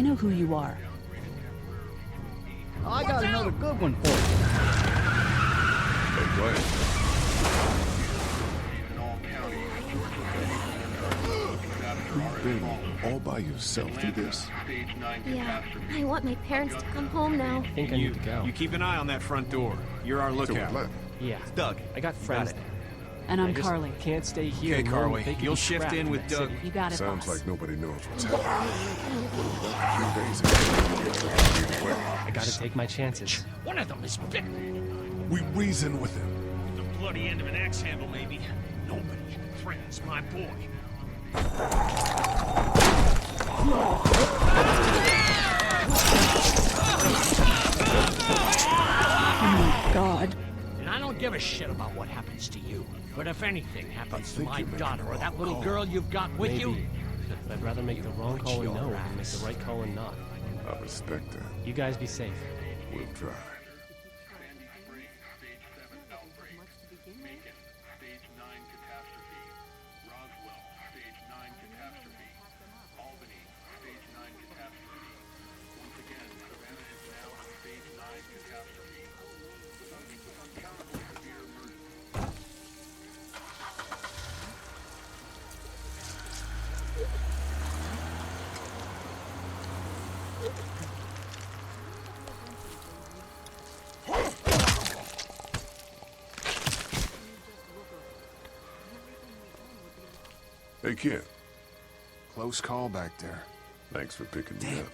I know who you are. I got another good one for you. Hey, go ahead. You've been all by yourself through this? Yeah, I want my parents to come home now. I think I need to go. You keep an eye on that front door. You're our To lookout. what? Yeah. Doug. I got friends there. And I'm I just Carly. can't stay here. Okay, knowing Carly. they could You'll be shift trapped in with that Doug. city. You got it, Sounds boss. like nobody knows what's happening. A few days ago, I gotta take my chances. One of them is bit. we reason with him. The bloody end of an axe handle, maybe. Nobody threatens my boy. Oh my God. And I don't give a shit about what happens to you. But if anything happens to think my you're making daughter the or that wrong little call. girl you've got with you, Maybe. But I'd rather make the wrong call and know than make the right call and not. I respect that. You guys be safe. We'll try. Hey, kid. Close call back there. Thanks for picking me up.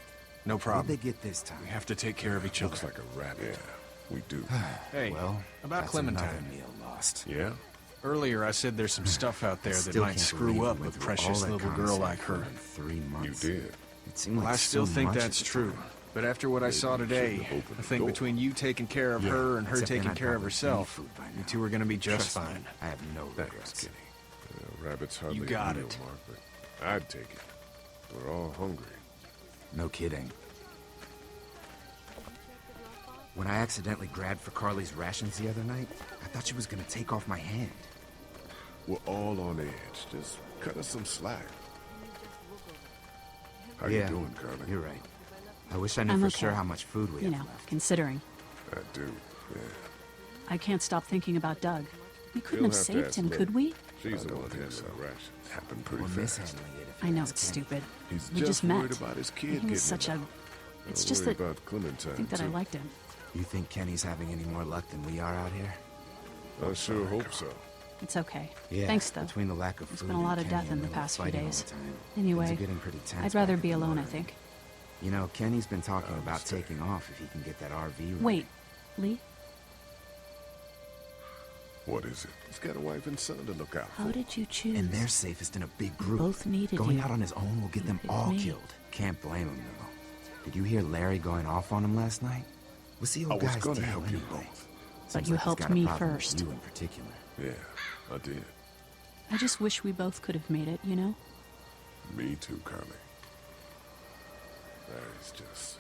No What'd problem. they get this time? We have to take care of each Looks other. like a rabbit. Yeah, we do. Hey, Well, about that's Clementine. another meal lost. Yeah? Earlier I said there's some stuff out there that Still might can't screw believe up we a went through precious all that little girl concept like her. in 3 You months. did. It seemed Well, like I still so think much that's at the true. time. But after what I saw Maybe you today, shouldn't have opened I the think door. between you taking care of Yeah, her and her except then taking I'd care of probably herself, be food by you now. two are gonna be just Trust me, fine. I have no Thanks, regrets. Kenny. Rabbit's hardly got a meal, it. Mark, but I'd take it. We're all hungry. No kidding. When I accidentally grabbed for Carly's rations the other night, I thought she was gonna take off my hand. We're all on edge. Just cut us some slack. How Yeah, you doing, Carly? You're right. I wish I knew I'm for okay. sure how much food we You have know, left. considering. I do, yeah. I can't stop thinking about Doug. We couldn't You'll have have to saved ask him, Lily. could we? She's I the don't one think handling so. the rations. Happened pretty We're fast. mishandling it. If I you know, ask it's Kenny. stupid. He's We just worried met. about his kid He getting was such a... along. It's Don't just worry that about Clementine, I think that I too. liked him. You think Kenny's having any more luck than we are out here? I sure hope so. It's okay. Yeah. Thanks, though. Between the lack of There's food been a lot and of Kenny death in and the Lily past few fighting all days. the time, Anyway, things are getting pretty tense I'd rather back be at the alone, I barn. think. You know, Kenny's been talking about understand. taking off if he can get that RV running. Wait, Lee, What is it? He's got a wife and son to look out for. how did you choose? And they're safest in a big group. both needed Going you. out on his own will get them picked all me. killed. Can't blame him, though. Did you hear Larry going off on him last night? What's the I old was guy's gonna deal help you anyway? both. Seems you like he's helped got a me problem with first. You in particular. Yeah, I did. I just wish we both could have made it, you know? Me too, Carly. He's just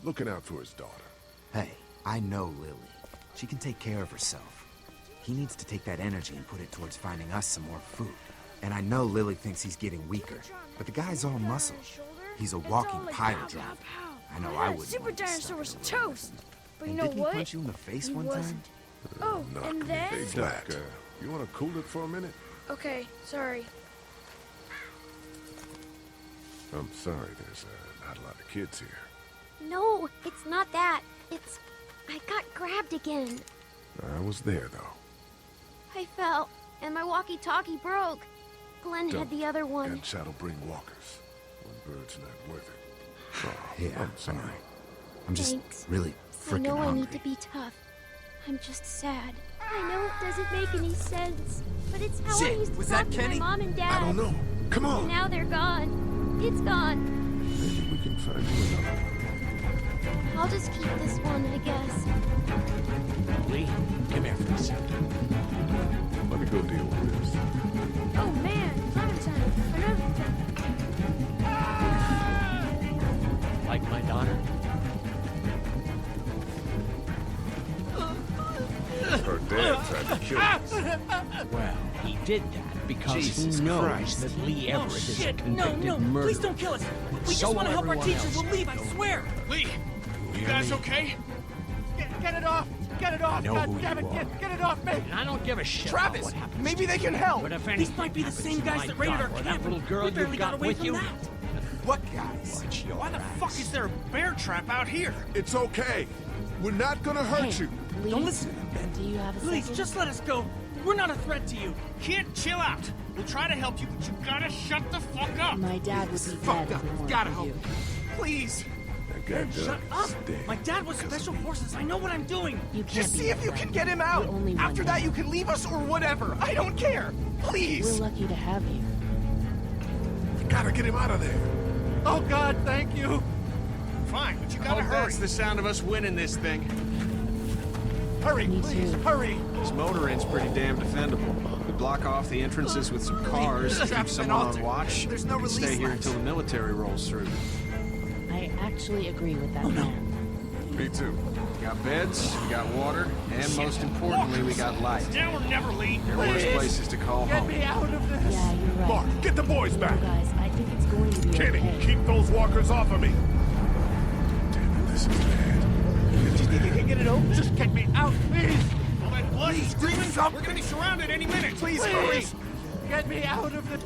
looking out for his daughter. Hey, I know Lily. She can take care of herself. He needs to take that energy and put it towards finding us some more food. And I know Lily thinks he's getting weaker, but the guy's all muscle. He's a walking pile driver. I know I wouldn't Super want to be dinosaur stuck was in a room. toast. But you And know didn't he what? punch you in the face He one wasn't. time? Oh, Knock and me then? flat. You want to cool it for a minute? Okay, sorry. I'm sorry, there's not a lot of kids here. No, it's not that. It's... I got grabbed again. I was there, though. I fell, and my walkie-talkie broke. Glenn Don't. had the other one. Gunshott'll bring walkers. One bird's not worth it. Oh, Yeah, I'm sorry. I know. I'm just Thanks. really I freaking know I hungry. need to be tough. I'm just sad. I know it doesn't make any sense, but it's how I Shit, used to was talk that to Kenny? my mom and dad. I don't know. Come And on. now they're gone. It's gone. Maybe we can find you another one. I'll just keep this one, I guess. Lee, come here for a second. Let me go deal with this. Oh man, Clementine, another... Like my daughter? Her dad tried to kill us. Well, he did that, because Jesus he knows Christ. that Lee Everett is a Shit, convicted no, murderer. please don't kill us. We So just want to help our everyone teacher. else. We'll leave, I swear. Lee, you guys okay? Get it off! Get it off! know God who damn you it! are. Get it off me! And I don't give a shit Travis, about what happens. maybe they can help. But if These anything might be the happens same to guys my that raided our daughter, camp. that little girl We barely you've got got away with from you, that. What guys? watch your Why the ass. fuck is there a bear trap out here? It's okay. We're not gonna hurt you. Don't listen to them, Ben. Do you have a Please, second? just let us go. We're not a threat to you. Kid, chill out. We'll try to help you, but you gotta shut the fuck up. My dad would be Fucked dead up. if it weren't Gotta for help. you. Please. That guy Ben, shut up. Doug's dead My dad was because of special me. forces. I know what I'm doing. You can't Just be see my if you can friend. get him out. You're only After one that, man. you can leave us or whatever. I don't care. We're Please. lucky to have you. We gotta get him out of there. Oh God, thank you. Fine, but you I gotta hope hurry. that's the sound of us winning this thing. Hurry, Me please. too. Hurry. This motor inn's pretty damn defendable. We block off the entrances with some cars, keep Traps been someone on altered. watch. There's no We can stay release here latch. until the military rolls through. I actually agree with that plan. Me too. We got beds, we got water, and most importantly, we got light. Now or never, Lee. There are worse Please. places to call Get home. me out of this. Yeah, you're right. Mark, get the boys back. You guys, I think it's going to be Kenny, okay. keep those walkers off of me. Damn it, this is bad. You can get it open? Just get me out, please. All that blood and screaming, something. we're gonna be surrounded any minute. Please hurry. Get me out of this.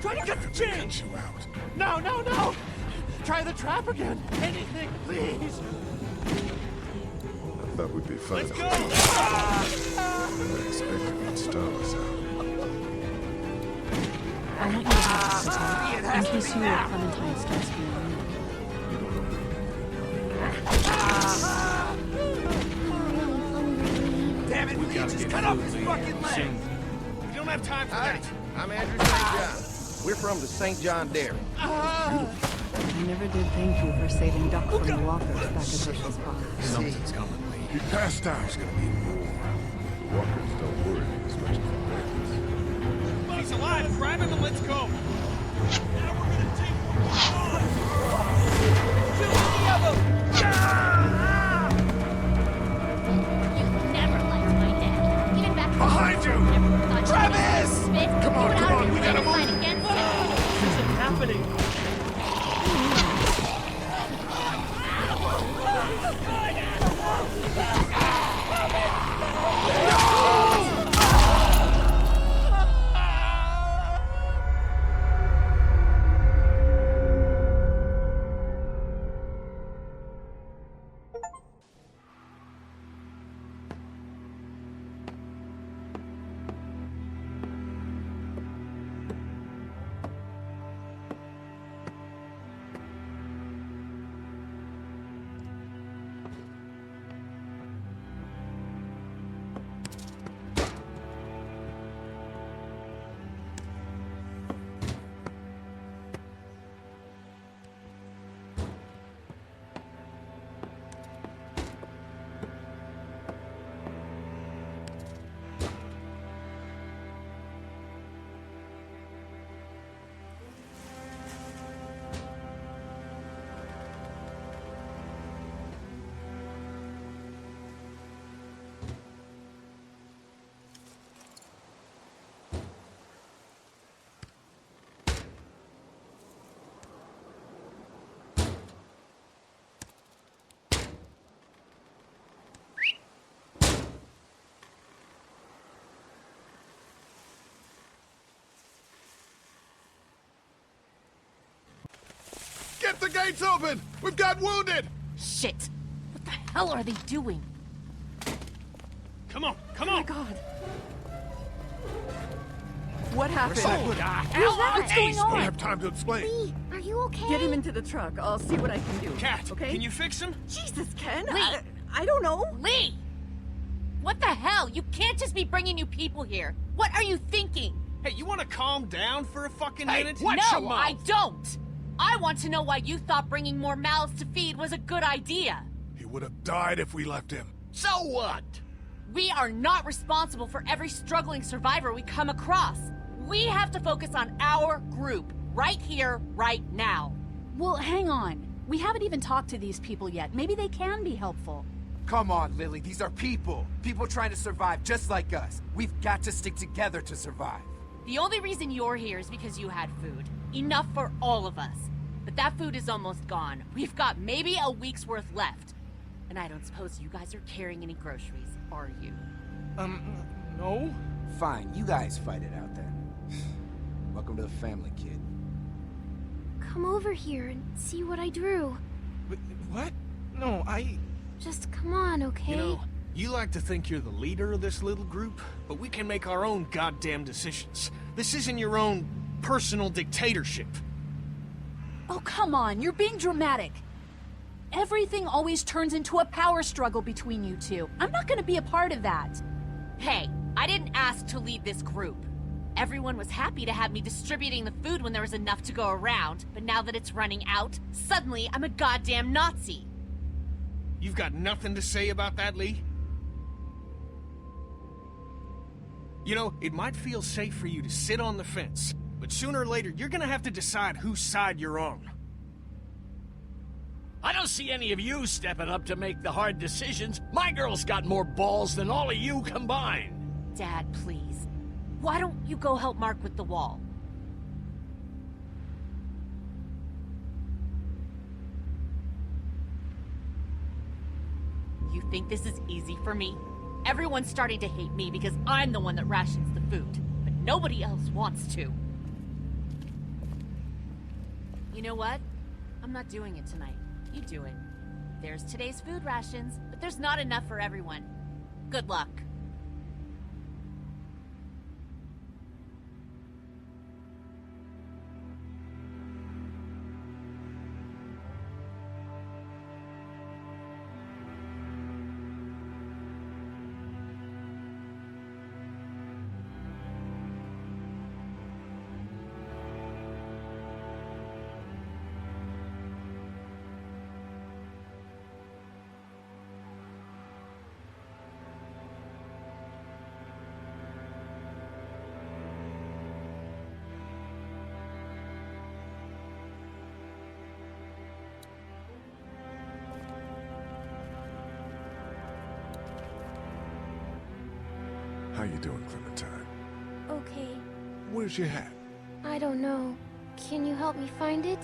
Try to get the change. You out. No, no, no. Try the trap again. Anything, please. I thought we'd be fine. Let's go. I expected you'd stop us out. I want you to have this attack in case you or Clementine starts feeling weak. Damn it, please just cut off his fucking leg. We don't have time for Hi, that. I'm Andrew St. John. We're from the St. John Dairy. I never did thank you for saving Duck from the walkers back at Herschel's Park. Something's coming, Lee. He passed out. There's gonna be more. The walkers don't worry me as much as the bandits. He's alive. Grab him and let's go. Now we're gonna take You never liked my dad. Even back Behind you! never thought Travis! you would Come on, come on, we gotta move. fight against him. What's happening? Get the gates open! We've got wounded! Shit! What the hell are they doing? Come on, come on. God. What happened? Where's that? What's going Don't on? have time to explain. Lee, are you okay? Get him into the truck. I'll see what I can do. Cat, okay? can you fix him? Jesus, Ken. Lee. I don't know. Lee! What the hell? You can't just be bringing new people here. What are you thinking? Hey, you want to calm down for a fucking Hey, minute? watch your No, mouth. I don't. I want to know why you thought bringing more mouths to feed was a good idea. He would have died if we left him. So what? We are not responsible for every struggling survivor we come across. We have to focus on our group, right here, right now. Well, hang on. We haven't even talked to these people yet. Maybe they can be helpful. Come on, Lily. These are people. People trying to survive just like us. We've got to stick together to survive. The only reason you're here is because you had food. Enough for all of us. But that food is almost gone. We've got maybe a week's worth left. And I don't suppose you guys are carrying any groceries, are you? No? Fine, you guys fight it out then. Welcome to the family, kid. Come over here and see what I drew. What? No, Just come on, okay? You know, you like to think you're the leader of this little group, but we can make our own goddamn decisions. This isn't your own personal dictatorship. Oh, come on, you're being dramatic. Everything always turns into a power struggle between you two. I'm not gonna be a part of that. Hey, I didn't ask to lead this group. Everyone was happy to have me distributing the food when there was enough to go around, but now that it's running out, suddenly I'm a goddamn Nazi. You've got nothing to say about that, Lee? You know, it might feel safe for you to sit on the fence, but sooner or later you're gonna have to decide whose side you're on. I don't see any of you stepping up to make the hard decisions. My girl's got more balls than all of you combined. Dad, please. Why don't you go help Mark with the wall? You think this is easy for me? Everyone's starting to hate me because I'm the one that rations the food, but nobody else wants to. You know what? I'm not doing it tonight. You do it. There's today's food rations, but there's not enough for everyone. Good luck. How you doing, Clementine? Okay. Where's your hat? I don't know. Can you help me find it?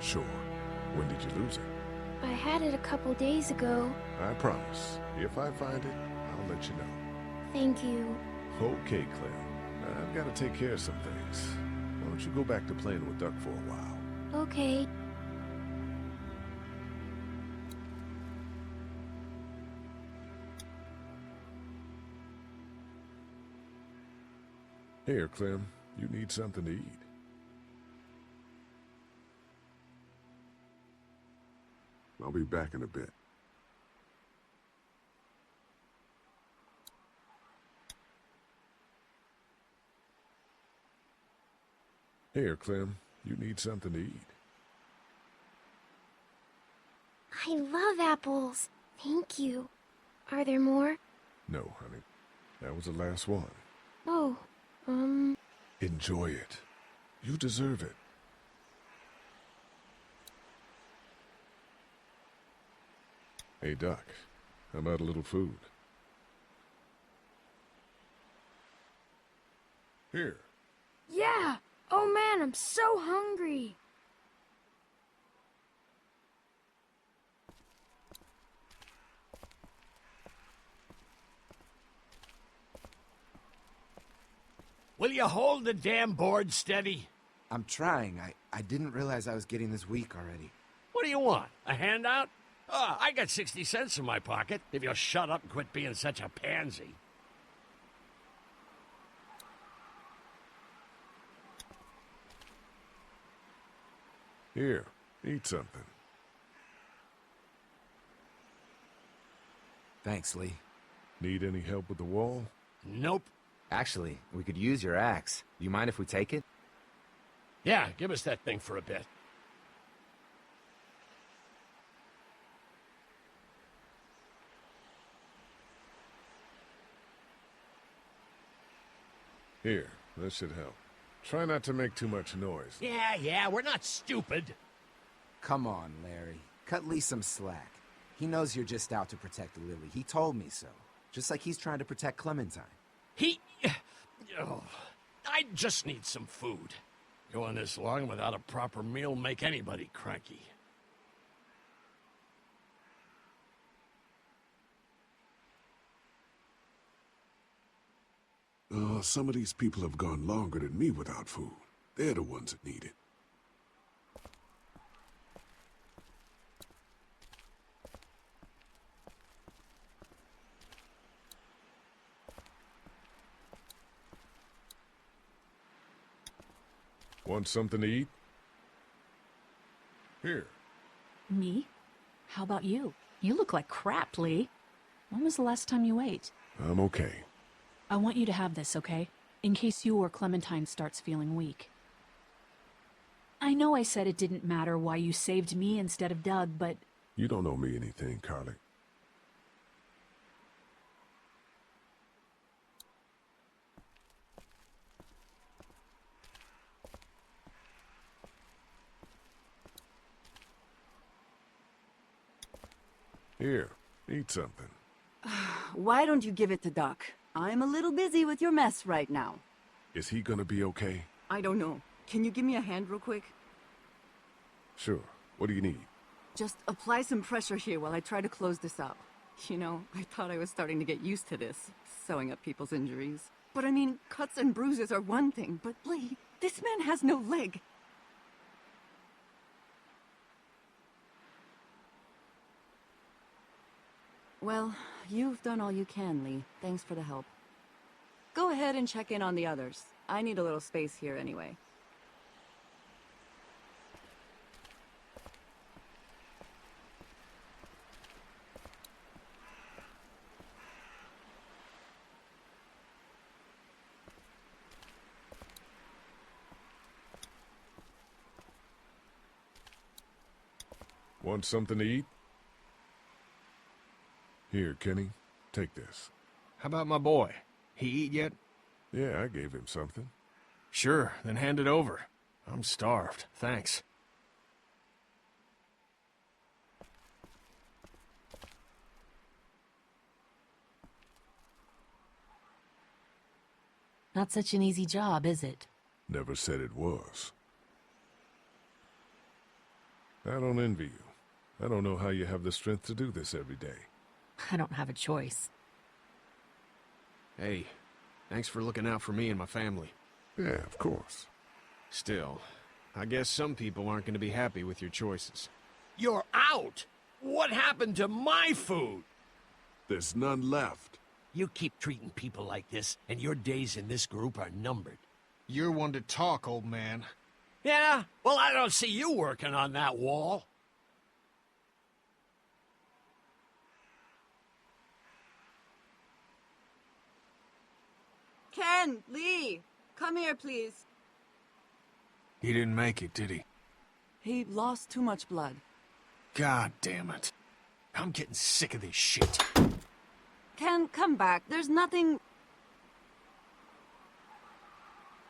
Sure. When did you lose it? I had it a couple days ago. I promise. If I find it, I'll let you know. Thank you. Okay, Clem. I've got to take care of some things. Why don't you go back to playing with Duck for a while? Okay. Here, Clem. You need something to eat. I'll be back in a bit. Here, Clem. You need something to eat. I love apples. Thank you. Are there more? No, honey. That was the last one. Oh, Enjoy it. You deserve it. Hey, Doc. How about a little food? Here. Yeah! Oh man, I'm so hungry! Will you hold the damn board steady? I'm trying. I didn't realize I was getting this weak already. What do you want? A handout? Oh, I got 60 cents in my pocket, if you'll shut up and quit being such a pansy. Here, eat something. Thanks, Lee. Need any help with the wall? Nope. Actually, we could use your axe. Do you mind if we take it? Yeah, give us that thing for a bit. Here, this should help. Try not to make too much noise. Yeah, we're not stupid. Come on, Larry. Cut Lee some slack. He knows you're just out to protect Lily. He told me so. Just like he's trying to protect Clementine. Oh, I just need some food. Going this long without a proper meal make anybody cranky. Some of these people have gone longer than me without food. They're the ones that need it. Want something to eat? Here. Me? How about you? You look like crap, Lee. When was the last time you ate? I'm okay. I want you to have this, okay? In case you or Clementine starts feeling weak. I know I said it didn't matter why you saved me instead of Doug, but... You don't owe me anything, Carly. Here, eat something. Why don't you give it to Doc? I'm a little busy with your mess right now. Is he gonna be okay? I don't know. Can you give me a hand real quick? Sure. What do you need? Just apply some pressure here while I try to close this up. You know, I thought I was starting to get used to this, sewing up people's injuries. But I mean, cuts and bruises are one thing, but Lee, this man has no leg. Well, you've done all you can, Lee. Thanks for the help. Go ahead and check in on the others. I need a little space here anyway. Want something to eat? Here, Kenny, take this. How about my boy? He eat yet? Yeah, I gave him something. Sure, then hand it over. I'm starved, thanks. Not such an easy job, is it? Never said it was. I don't envy you. I don't know how you have the strength to do this every day. I don't have a choice. Hey, thanks for looking out for me and my family. Yeah, of course. Still, I guess some people aren't going to be happy with your choices. You're out! What happened to my food? There's none left. You keep treating people like this, and your days in this group are numbered. You're one to talk, old man. Yeah? Well, I don't see you working on that wall. Ken, Lee, come here, please. He didn't make it, did he? He lost too much blood. God damn it. I'm getting sick of this shit. Ken, come back. There's nothing...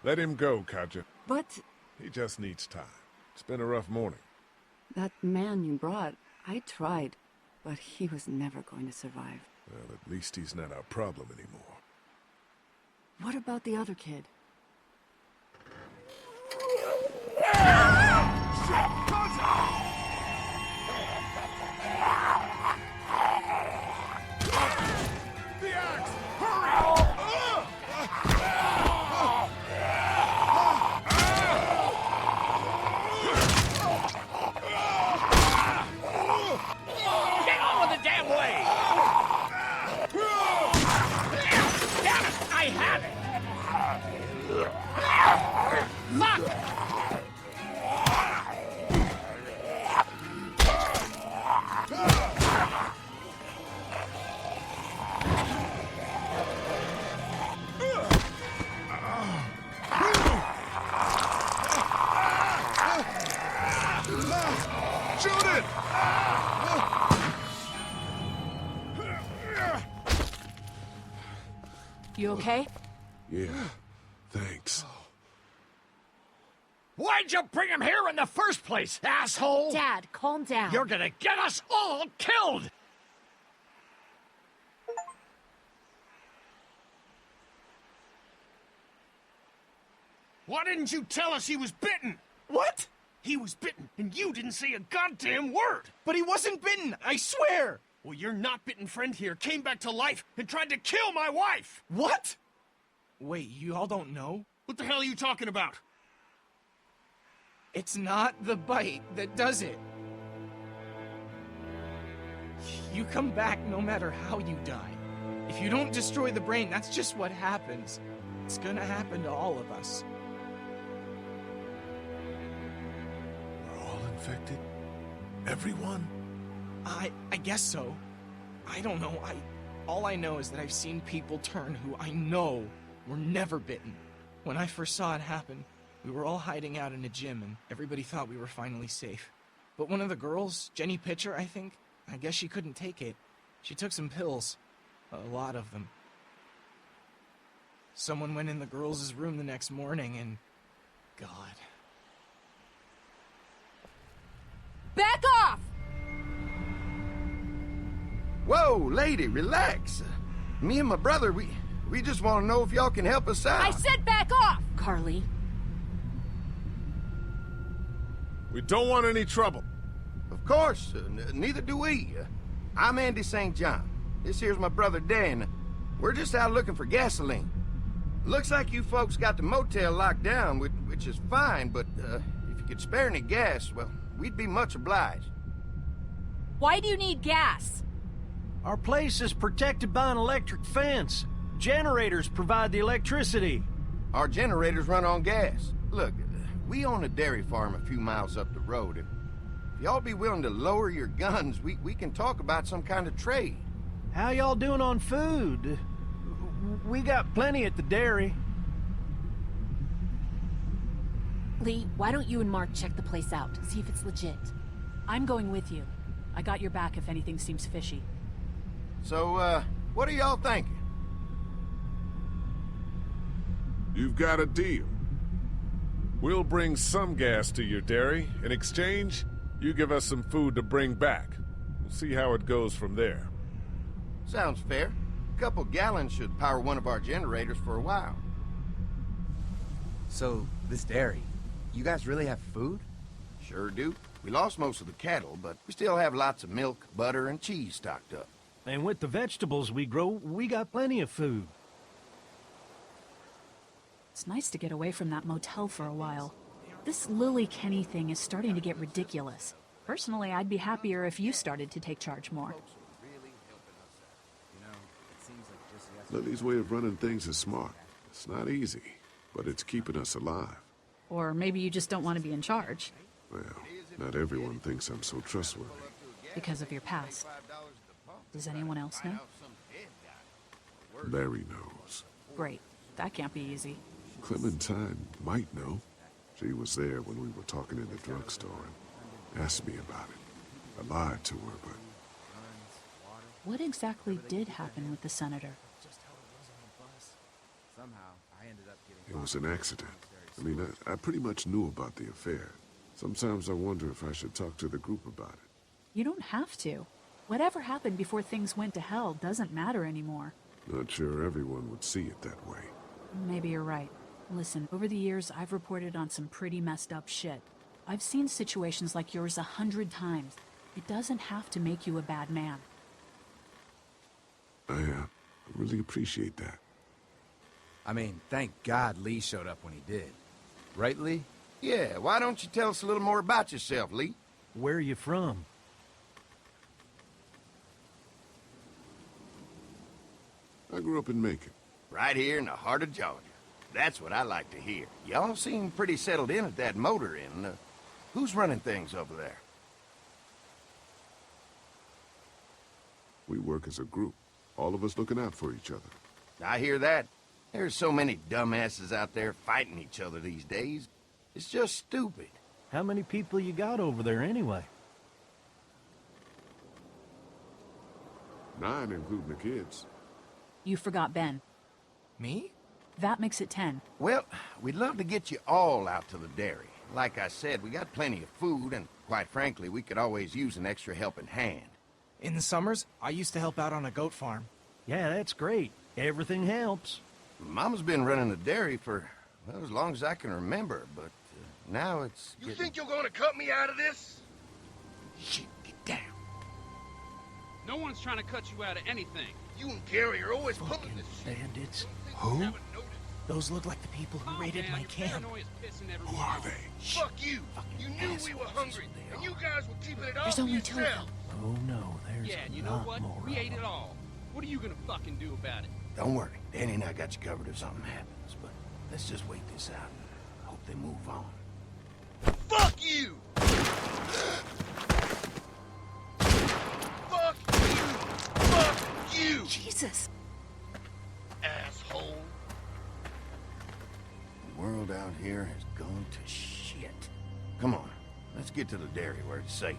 Let him go, Katja. But... He just needs time. It's been a rough morning. that man you brought, I tried, but he was never going to survive. Well, at least he's not our problem anymore. What about the other kid? You okay? Yeah, thanks. What Why'd you bring him here in the first place, asshole? Dad, calm down. You're gonna get us all killed! Why didn't you tell us he was bitten? What? He was bitten, and you didn't say a goddamn word! But he wasn't bitten, I swear! Well, your not-bitten friend here came back to life and tried to kill my wife! What? Wait, you all don't know? What the hell are you talking about? It's not the bite that does it. You come back no matter how you die. If you don't destroy the brain, that's just what happens. It's gonna happen to all of us. We're all infected? Everyone? I guess so. I don't know. All I know is that I've seen people turn who I know were never bitten. When I first saw it happen, we were all hiding out in a gym and everybody thought we were finally safe. But one of the girls, Jenny Pitcher, I guess she couldn't take it. She took some pills. A lot of them. Someone went in the girls' room the next morning and... God. Back off! Whoa, lady, relax. Me and my brother, we just want to know if y'all can help us out. I said back off! Carly. We don't want any trouble. Of course, neither do we. I'm Andy St. John. This here's my brother Dan. We're just out looking for gasoline. Looks like you folks got the motel locked down, which is fine, but if you could spare any gas, well, we'd be much obliged. Why do you need gas? Our place is protected by an electric fence. Generators provide the electricity. Our generators run on gas. Look, we own a dairy farm a few miles up the road. If y'all be willing to lower your guns, we can talk about some kind of trade. How y'all doing on food? We got plenty at the dairy. Lee, why don't you and Mark check the place out, see if it's legit? I'm going with you. I got your back if anything seems fishy. So, what are y'all thinking? You've got a deal. We'll bring some gas to your dairy. In exchange, you give us some food to bring back. We'll see how it goes from there. Sounds fair. A couple gallons should power one of our generators for a while. So, this dairy, you guys really have food? Sure do. We lost most of the cattle, but we still have lots of milk, butter, and cheese stocked up. And with the vegetables we grow, we got plenty of food. It's nice to get away from that motel for a while. This Lily Kenny thing is starting to get ridiculous. Personally, I'd be happier if you started to take charge more. Lily's way of running things is smart. It's not easy, but it's keeping us alive. Or maybe you just don't want to be in charge. Well, not everyone thinks I'm so trustworthy. Because of your past. Does anyone else know? Larry knows. Great. That can't be easy. Clementine might know. She was there when we were talking in the drugstore and asked me about it. I lied to her, but... What exactly did happen with the senator? It was an accident. I mean, I pretty much knew about the affair. Sometimes I wonder if I should talk to the group about it. You don't have to. Whatever happened before things went to hell doesn't matter anymore. Not sure everyone would see it that way. Maybe you're right. Listen, over the years, I've reported on some pretty messed up shit. I've seen situations like yours 100 times. It doesn't have to make you a bad man. I really appreciate that. I mean, thank God Lee showed up when he did. Right, Lee? Yeah, why don't you tell us a little more about yourself, Lee? Where are you from? I grew up in Macon. Right here in the heart of Georgia. That's what I like to hear. Y'all seem pretty settled in at that motor inn. Who's running things over there? We work as a group. All of us looking out for each other. I hear that. There's so many dumbasses out there fighting each other these days. It's just stupid. How many people you got over there anyway? 9, including the kids. You forgot Ben. Me? That makes it 10. Well, we'd love to get you all out to the dairy. like I said, we got plenty of food, and quite frankly, we could always use an extra helping hand. In the summers, I used to help out on a goat farm. Yeah, that's great. Everything helps. Mama's been running a dairy for, well, as long as I can remember, but now it's You think you're gonna cut me out of this? Shit, get down. No one's trying to cut you out of anything. You and Gary are always pulling this shit. Bandits. Who? Those look like the people who raided my camp. Who are they? Fuck you! You knew we were hungry, and you guys were keeping it all There's to only two of yourself. them. Oh no, there's Yeah, and you a know lot what? more We of ate them. it all. What are you gonna fucking do about it? Don't worry, Danny and I got you covered if something happens, but let's just wait this out. Hope they move on. Fuck you! Fuck you! Fuck you! Jesus. Asshole. The world out here has gone to shit. Come on, let's get to the dairy where it's safe.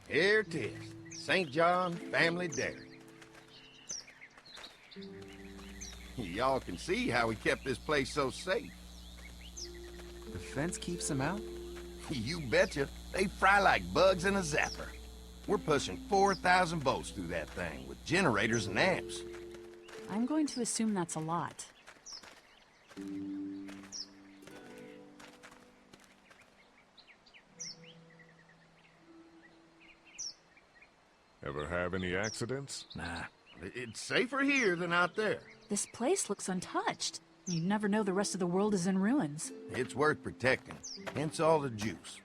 Here it is, St. John Family Dairy. Y'all can see how we kept this place so safe. The fence keeps them out? You betcha. They fry like bugs in a zapper. We're pushing 4,000 volts through that thing with generators and amps. I'm going to assume that's a lot. Ever have any accidents? Nah. It's safer here than out there. This place looks untouched. You'd never know the rest of the world is in ruins. It's worth protecting, hence all the juice.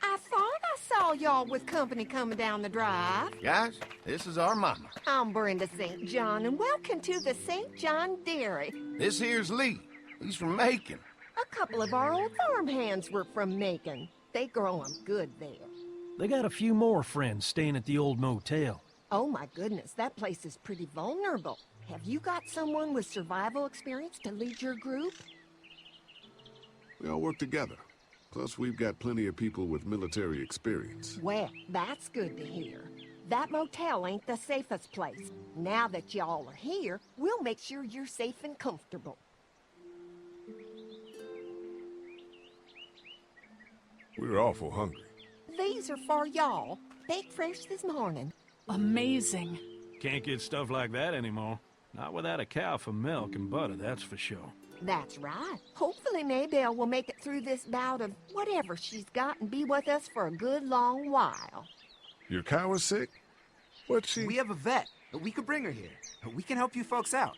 I thought I saw y'all with company coming down the drive. Guys, this is our mama. I'm Brenda St. John, and welcome to the St. John Dairy. This here's Lee. He's from Macon. A couple of our old farmhands were from Macon. They grow 'em good there. They got a few more friends staying at the old motel. Oh my goodness, that place is pretty vulnerable. Have you got someone with survival experience to lead your group? We all work together. Plus, we've got plenty of people with military experience. Well, that's good to hear. That motel ain't the safest place. Now that y'all are here, we'll make sure you're safe and comfortable. We're awful hungry. These are for y'all. Baked fresh this morning. Amazing. Can't get stuff like that anymore. Not without a cow for milk and butter, that's for sure. That's right. Hopefully Maybelle will make it through this bout of whatever she's got and be with us for a good long while. Your cow is sick? What's she? We have a vet. We could bring her here. We can help you folks out.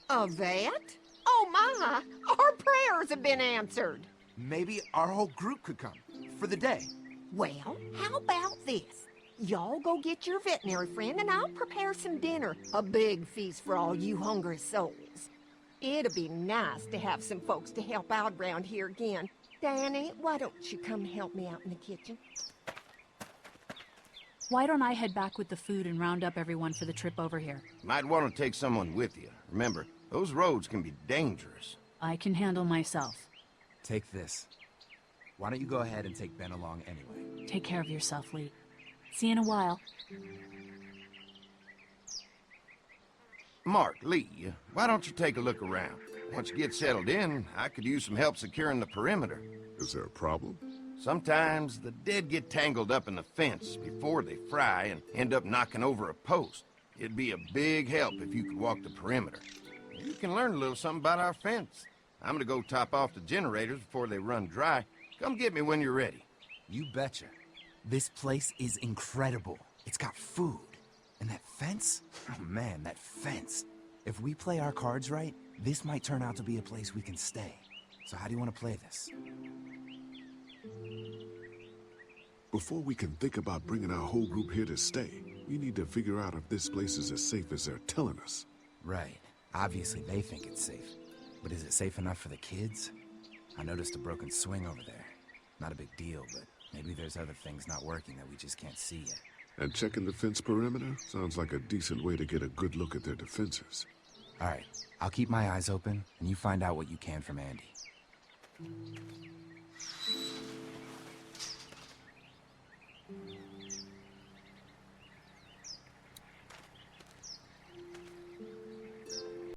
A vet? Oh my! Our prayers have been answered. Maybe our whole group could come. For the day. Well, how about this? Y'all go get your veterinary friend and I'll prepare some dinner. A big feast for all you hungry souls. It'd be nice to have some folks to help out around here again. Danny, why don't you come help me out in the kitchen? Why don't I head back with the food and round up everyone for the trip over here? Might want to take someone with you. Remember, those roads can be dangerous. I can handle myself. Take this. Why don't you go ahead and take Ben along anyway? Take care of yourself, Lee. See you in a while. Mark, Lee, why don't you take a look around? Once you get settled in, I could use some help securing the perimeter. Is there a problem? Sometimes the dead get tangled up in the fence before they fry and end up knocking over a post. It'd be a big help if you could walk the perimeter. You can learn a little something about our fence. I'm gonna go top off the generators before they run dry. Come get me when you're ready. You betcha. This place is incredible. It's got food. And that fence? Oh man, that fence. If we play our cards right, this might turn out to be a place we can stay. So how do you want to play this? Before we can think about bringing our whole group here to stay, we need to figure out if this place is as safe as they're telling us. Right. Obviously they think it's safe. But is it safe enough for the kids? I noticed a broken swing over there. Not a big deal, but maybe there's other things not working that we just can't see yet. And checking the fence perimeter sounds like a decent way to get a good look at their defenses. All right, I'll keep my eyes open, and you find out what you can from Andy.